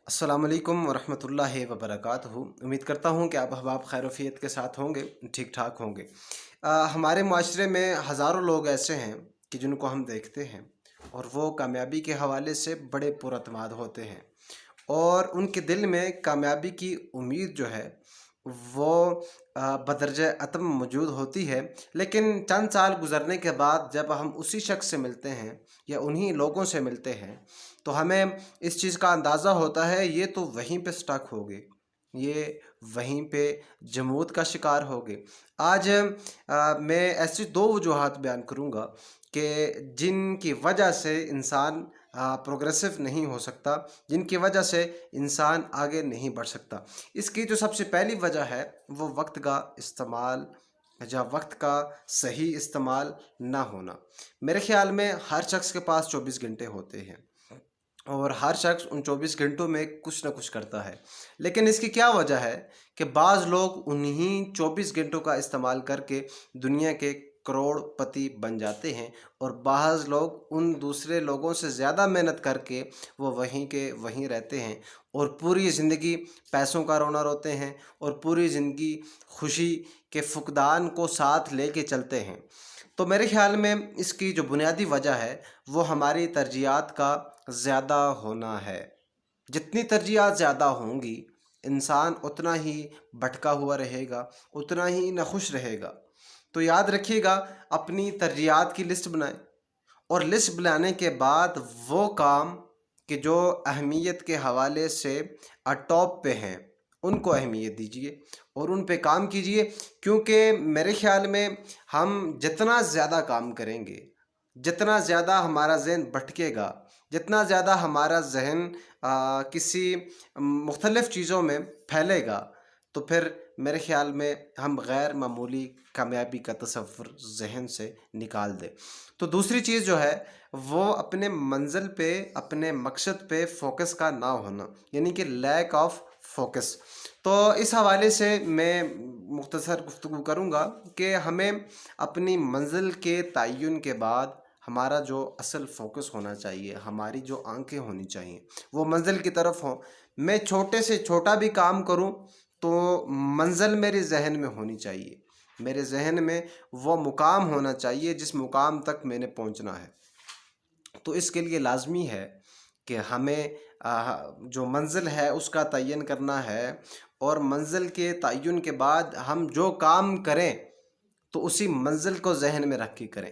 अस्सलाम वालेकुम वरहमतुल्लाहि वबरकातुहू। उम्मीद करता हूँ कि आप अहबाब खैरियत के साथ होंगे, ठीक ठाक होंगे। हमारे माशरे में हज़ारों लोग ऐसे हैं कि जिनको हम देखते हैं और वो कामयाबी के हवाले से बड़े पुरअतमाद होते हैं और उनके दिल में कामयाबी की उम्मीद जो है वो बदरज अतम मौजूद होती है। लेकिन चंद साल गुज़रने के बाद जब हम उसी शख्स से मिलते हैं या उन्हीं लोगों से मिलते हैं तो हमें इस चीज़ का अंदाज़ा होता है ये तो वहीं पे स्टक हो गए, ये वहीं पे जमूद का शिकार हो गए। आज मैं ऐसी दो वजूहात बयान करूँगा कि जिनकी वजह से इंसान प्रोग्रेसिव नहीं हो सकता, जिनकी वजह से इंसान आगे नहीं बढ़ सकता। इसकी जो सबसे पहली वजह है वो वक्त का इस्तेमाल या वक्त का सही इस्तेमाल ना होना। मेरे ख़्याल में हर शख्स के पास 24 घंटे होते हैं और हर शख्स उन 24 घंटों में कुछ ना कुछ करता है। लेकिन इसकी क्या वजह है कि बाज़ लोग उन्हीं 24 घंटों का इस्तेमाल करके दुनिया के करोड़पति बन जाते हैं और बाज़ लोग उन दूसरे लोगों से ज़्यादा मेहनत करके वो वहीं के वहीं रहते हैं और पूरी ज़िंदगी पैसों का रोना रोते हैं और पूरी ज़िंदगी खुशी के फुकदान को साथ लेके चलते हैं। तो मेरे ख़्याल में इसकी जो बुनियादी वजह है वो हमारी तरजीहात का ज़्यादा होना है। जितनी तरजीहात ज़्यादा होंगी इंसान उतना ही भटका हुआ रहेगा, उतना ही नाखुश रहेगा। तो याद रखिएगा, अपनी तरजीहात की लिस्ट बनाएं और लिस्ट बनाने के बाद वो काम कि जो अहमियत के हवाले से टॉप पे हैं उनको अहमियत दीजिए और उन पे काम कीजिए। क्योंकि मेरे ख़्याल में हम जितना ज़्यादा काम करेंगे, जितना ज़्यादा हमारा ज़हन भटकेगा, जितना ज़्यादा हमारा ज़हन किसी मुख्तलिफ़ चीज़ों में फैलेगा तो फिर मेरे ख़्याल में हम गैर मामूली कामयाबी का तसव्वुर ज़हन से निकाल दें। तो दूसरी चीज़ जो है वो अपने मंज़िल पे, अपने मकसद पे फ़ोकस का ना होना, यानी कि लैक ऑफ फ़ोकस। तो इस हवाले से मैं मुख्तसर गुफ्तगू करूँगा कि हमें अपनी मंज़िल के तयन के बाद हमारा जो असल फ़ोकस होना चाहिए, हमारी जो आंखें होनी चाहिए वो मंज़िल की तरफ हों। मैं छोटे से छोटा भी काम करूं तो मंज़िल मेरे ज़हन में होनी चाहिए, मेरे ज़हन में वो मुकाम होना चाहिए जिस मुकाम तक मैंने पहुंचना है। तो इसके लिए लाज़मी है कि हमें जो मंज़िल है उसका तयन करना है और मंज़िल के तयन के बाद हम जो काम करें तो उसी मंज़िल को ज़हन में रख के करें।